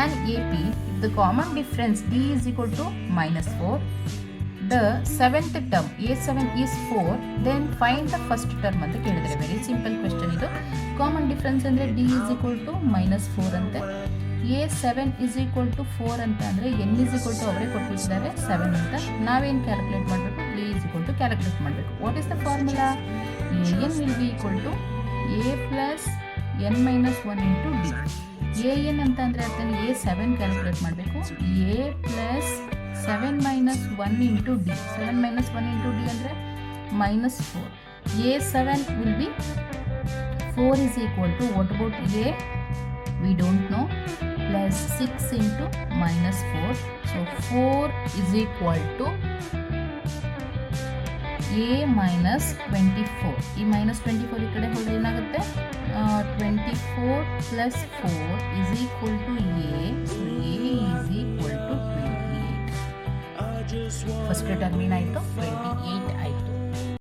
and AP, if the common difference D is equal to -4, the seventh term A7 is 4, then find the first term ಅಂತ ಕೇಳಿದರೆ. Very simple question ಇದು. Common difference ಅಂದರೆ D is equal to -4 ಅಂತೆ, A7 is equal to 4 ಅಂತ ಅಂದರೆ n is equal to ಅವರೇ ಕೊಟ್ಟಿದ್ದಾರೆ 7 ಅಂತ. ನಾವೇನು ಕ್ಯಾಲ್ಕುಲೇಟ್ ಮಾಡಬೇಕು? A is equal to calculate ಮಾಡಬೇಕು. What is the formula? AN will be equal to A plus n minus 1 into D. AN ಅಂತ ಅಂದರೆ ಅರ್ಥನೇ A7 ಕ್ಯಾಲ್ಕುಲೇಟ್ ಮಾಡಬೇಕು. A plus 7 minus 1 into D. 7 minus 1 into D ಅಂದರೆ -4. A7 will be 4 is equal to, what about A? We don't know. Plus 6 into -4. So 4 is equal to A minus 24. ಈ -24 ಈ ಕಡೆ ಹೋದರೆ ಏನಾಗುತ್ತೆ? 24 plus 4 is equal to A. So A is equal to 28. First term ಏನಾಯಿತು? 28 ಆಯಿತು.